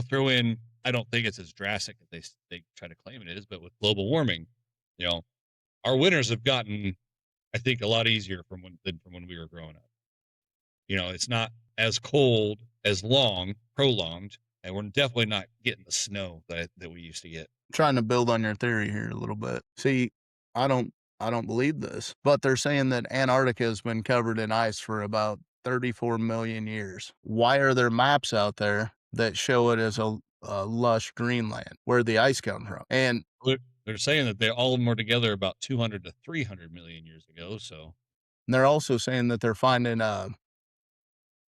throw in. I don't think it's as drastic as they try to claim it is, but with global warming, our winters have gotten, I think, a lot easier than from when we were growing up. It's not as cold, as prolonged, and we're definitely not getting the snow that we used to get. Trying to build on your theory here a little bit. See, I don't I don't believe this, but they're saying that Antarctica has been covered in ice for about 34 million years. Why are there maps out there that show it as a lush Greenland? Where the ice come from? And They're saying that they all of them were together about 200 to 300 million years ago. So they're also saying that they're finding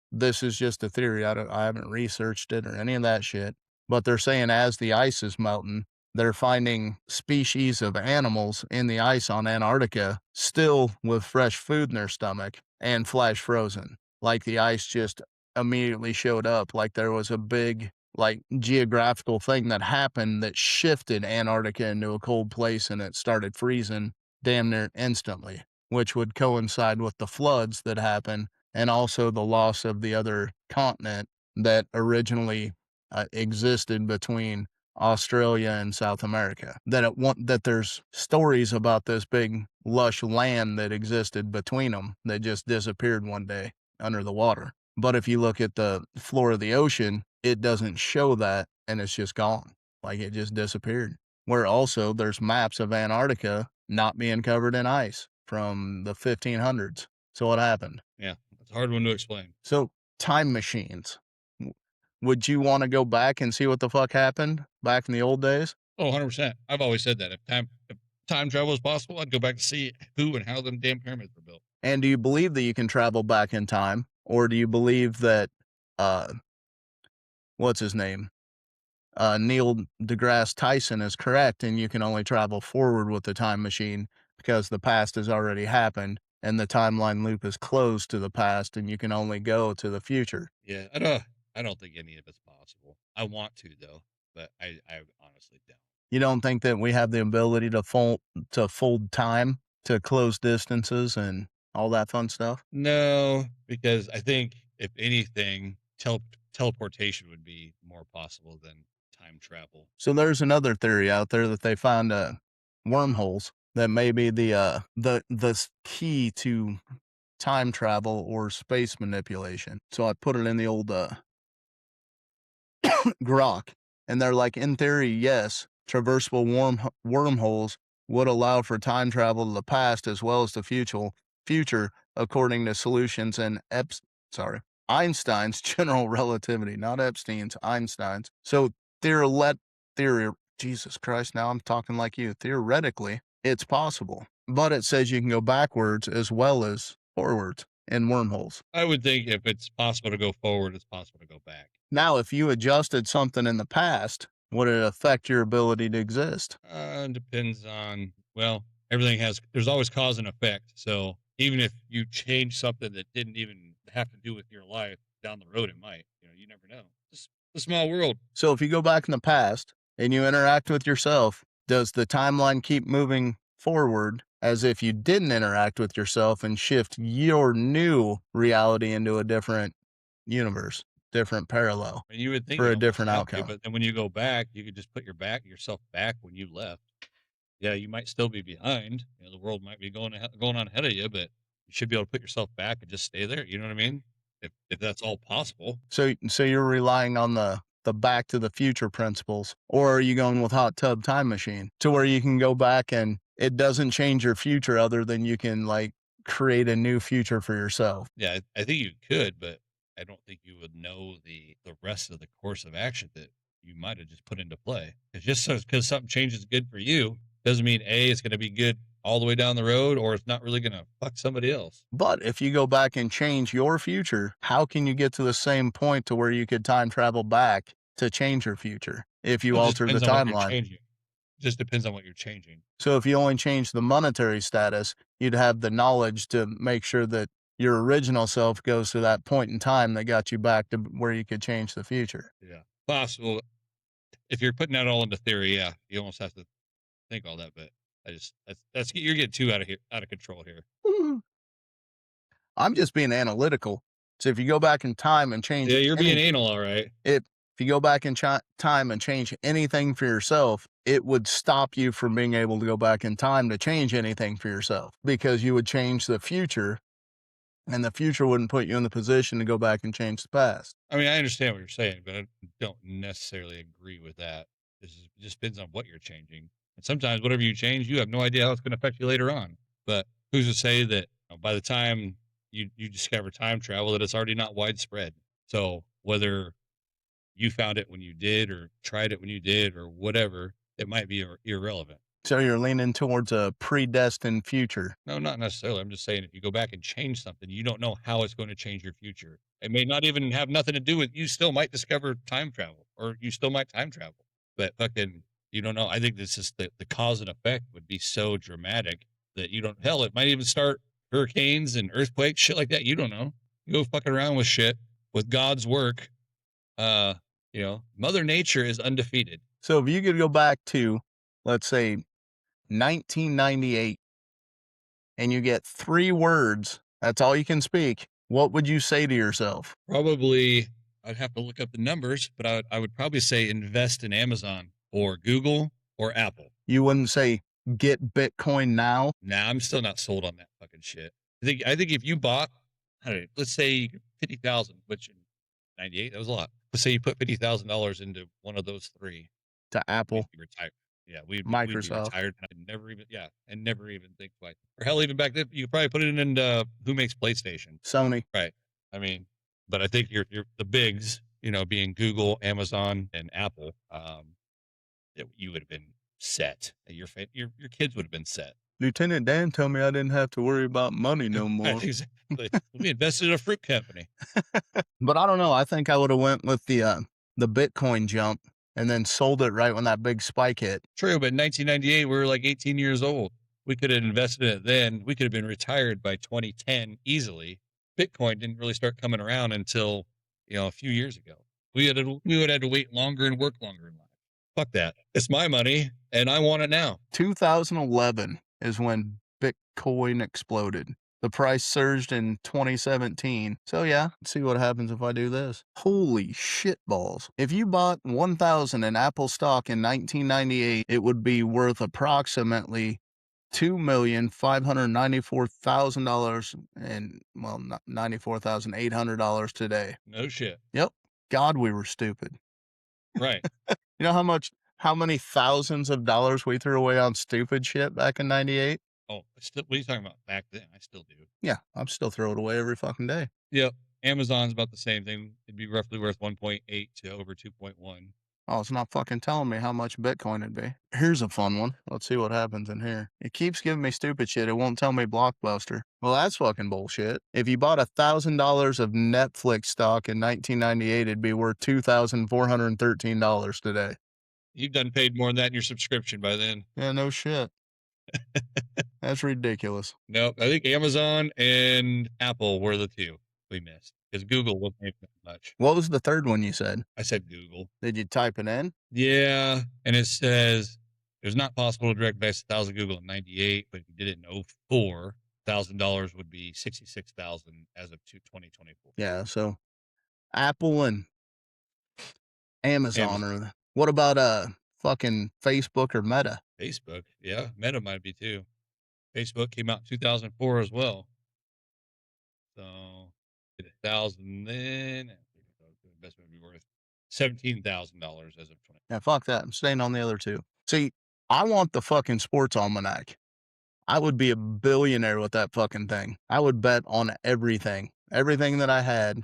this is just a theory. I haven't researched it or any of that shit. But they're saying as the ice is melting, they're finding species of animals in the ice on Antarctica still with fresh food in their stomach and flash frozen. Like the ice just immediately showed up. Like there was a big like geographical thing that happened that shifted Antarctica into a cold place and it started freezing damn near instantly, which would coincide with the floods that happened and also the loss of the other continent that originally existed between Australia and South America. That there's stories about this big lush land that existed between them that just disappeared one day under the water. But if you look at the floor of the ocean, it doesn't show that and it's just gone. Like it just disappeared. Where also there's maps of Antarctica not being covered in ice from the 1500s. So what happened? yeah, it's a hard one to explain. So time machines. Would you want to go back and see what the fuck happened back in the old days? Oh, 100%. I've always said that if time travel is possible, I'd go back to see who and how them damn pyramids were built. And do you believe that you can travel back in time? Or do you believe that, uh, what's his name? Neil deGrasse Tyson is correct and you can only travel forward with the time machine because the past has already happened and the timeline loop is closed to the past and you can only go to the future. Yeah, I don't think any of it's possible. I want to though, but I honestly don't. You don't think that we have the ability to fold time to close distances and all that fun stuff? No, because I think if anything, teleportation would be more possible than time travel. So there's another theory out there that they found wormholes that may be the key to time travel or space manipulation. So I put it in the old grok, and they're like, in theory, yes, traversable wormholes would allow for time travel to the past as well as the future, according to solutions in Einstein's general relativity, not Epstein's, Einstein's. So theory, Jesus Christ, now I'm talking like you. Theoretically, it's possible, but it says you can go backwards as well as forwards in wormholes. I would think if it's possible to go forward, it's possible to go back. Now, if you adjusted something in the past, would it affect your ability to exist? Depends on, well, there's always cause and effect. So even if you change something that didn't even have to do with your life, down the road, it might. You never know. It's a small world. So if you go back in the past and you interact with yourself, does the timeline keep moving forward as if you didn't interact with yourself and shift your new reality into a different universe, different parallel And you would think for it a almost different have to, outcome? but then when you go back, you could just put yourself back when you left. Yeah, you might still be behind. The world might be going on ahead of you, but you should be able to put yourself back and just stay there. You know what I mean? If that's all possible. So you're relying on the Back to the Future principles, or are you going with hot tub time machine to where you can go back and it doesn't change your future other than you can like create a new future for yourself? Yeah, I think you could, but I don't think you would know the rest of the course of action that you might have just put into play. It's just because something changes good for you doesn't mean it's going to be good all the way down the road, or it's not really going to fuck somebody else. But if you go back and change your future, how can you get to the same point to where you could time travel back to change your future if you Well, it just alter the depends on what you're timeline? changing. Just depends on what you're changing. So if you only change the monetary status, you'd have the knowledge to make sure that your original self goes to that point in time that got you back to where you could change the future. Yeah, possible. If you're putting that all into theory, yeah, you almost have to think all that. But that's you're getting too out of control here. I'm just being analytical. So if you go back in time and change Yeah, you're being any anal, all right. if you go back in time and change anything for yourself, it would stop you from being able to go back in time to change anything for yourself because you would change the future and the future wouldn't put you in the position to go back and change the past. I mean, I understand what you're saying, but I don't necessarily agree with that. It just depends on what you're changing. And sometimes whatever you change, you have no idea how it's going to affect you later on. But who's to say that by the time you discover time travel, that it's already not widespread? So whether you found it when you did or tried it when you did or whatever, it might be irrelevant. So you're leaning towards a predestined future. No, not necessarily. I'm just saying if you go back and change something, you don't know how it's going to change your future. It may not even have nothing to do with you still might discover time travel or you still might time travel. But fucking you don't know. I think this is the cause and effect would be so dramatic that you don't hell, it might even start hurricanes and earthquakes, shit like that. You don't know. You go fucking around with shit with God's work. Uh, Mother Nature is undefeated. So if you could go back to, let's say, 1998 and you get 3 words, that's all you can speak, what would you say to yourself? Probably, I'd have to look up the numbers, but I would probably say invest in Amazon or Google or Apple. You wouldn't say get Bitcoin now? Nah, I'm still not sold on that fucking shit. I think if you bought, I don't know, let's say 50,000, which in '98 that was a lot. Let's say you put $50,000 into one of those three, To we'd Apple, be retired. Yeah, we'd be Microsoft, retired. And never even think twice. Or hell, even back then, you could probably put it in who makes PlayStation. Sony. Right. I mean, but I think you're the bigs, being Google, Amazon, and Apple. You would have been set. Your kids would have been set. Lieutenant Dan told me I didn't have to worry about money no more. Exactly. We invested in a fruit company. But I don't know. I think I would have went with the Bitcoin jump and then sold it right when that big spike hit. True, but in 1998 we were like 18 years old. We could have invested in it then. We could have been retired by 2010 easily. Bitcoin didn't really start coming around until a few years ago. We would have to wait longer and work longer in life. Fuck that. It's my money and I want it now. 2011 is when Bitcoin exploded. The price surged in 2017. So yeah, let's see what happens if I do this. Holy shit balls. If you bought 1,000 in Apple stock in 1998, it would be worth approximately $2,594,000 and, well, $94,800 today. No shit. Yep. God, we were stupid. Right. You know how much how many thousands of dollars we threw away on stupid shit back in 98? Oh, still, what are you talking about? Back then, I still do. Yeah, I'm still throwing it away every fucking day. Yep. Amazon's about the same thing. It'd be roughly worth 1.8 to over 2.1. Oh, it's not fucking telling me how much Bitcoin it'd be. Here's a fun one. Let's see what happens in here. It keeps giving me stupid shit. It won't tell me Blockbuster. Well, that's fucking bullshit. If you bought $1,000 of Netflix stock in 1998, it'd be worth $2,413 today. You've done paid more than that in your subscription by then. Yeah, no shit. That's ridiculous. Nope. I think Amazon and Apple were the two we missed because Google wasn't paying that much. What was the third one you said? I said Google. Did you type it in? Yeah. And it says it was not possible to direct invest 1,000 Google in 98, but if you did it in 04, $1,000 would be 66,000 as of 2024. Yeah, so Apple and Amazon. Amazon. Or what about fucking Facebook or Meta? Facebook. Yeah. Meta might be too. Facebook came out in 2004 as well. So did 1,000 then. Investment would be worth $17,000 as of 20. Yeah, fuck that. I'm staying on the other two. See, I want the fucking sports almanac. I would be a billionaire with that fucking thing. I would bet on everything that I had,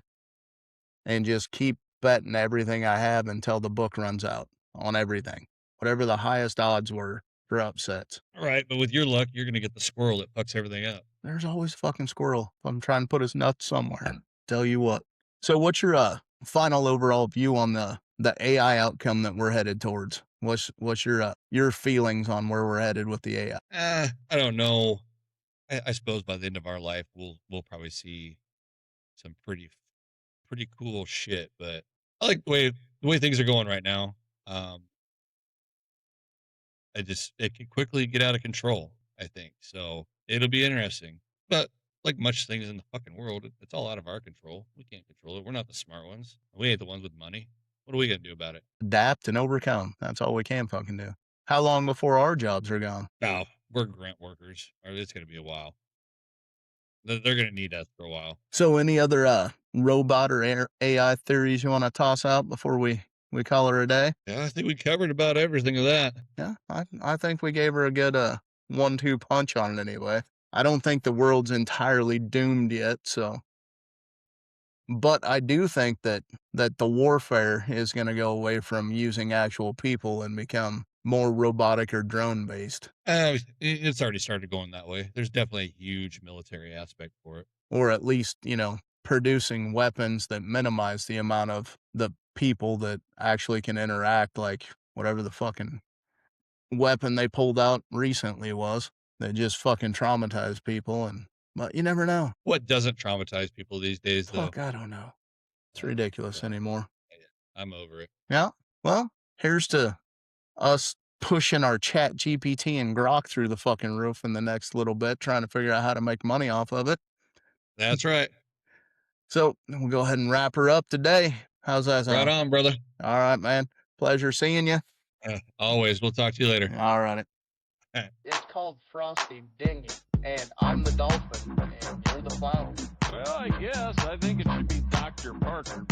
and just keep betting everything I have until the book runs out on everything. Whatever the highest odds were for upsets. All right, but with your luck, you're going to get the squirrel that fucks everything up. There's always a fucking squirrel. I'm trying to put his nuts somewhere. Tell you what. So what's your final overall view on the AI outcome that we're headed towards? What's your feelings on where we're headed with the AI? I don't know. I suppose by the end of our life, we'll probably see some pretty cool shit. But I like the way things are going right now. It can quickly get out of control, I think. So it'll be interesting. But like much things in the fucking world, it's all out of our control. We can't control it. We're not the smart ones. We ain't the ones with money. What are we gonna do about it? Adapt and overcome. That's all we can fucking do. How long before our jobs are gone? No, we're grant workers. Or it's gonna be a while. They're gonna need us for a while. So any other robot or AI theories you want to toss out before we call her a day? Yeah, I think we covered about everything of that. Yeah, I think we gave her a good 1-2 punch on it anyway. I don't think the world's entirely doomed yet, so. But I do think that the warfare is going to go away from using actual people and become more robotic or drone based. It's already started going that way. There's definitely a huge military aspect for it. Or at least, producing weapons that minimize the amount of the people that actually can interact, like whatever the fucking weapon they pulled out recently was that just fucking traumatized people. But you never know. What doesn't traumatize people these days, though? Fuck, I don't know. It's ridiculous anymore. I'm over it. Yeah. Well, here's to us pushing our Chat GPT and Grok through the fucking roof in the next little bit, trying to figure out how to make money off of it. That's right. So we'll go ahead and wrap her up today. How's that sound? Right on, brother. All right, man. Pleasure seeing you. Always. We'll talk to you later. All right. It's called Frosty Dinghy, and I'm the dolphin, and you're the flower. Well, I guess I think it should be Dr. Parker.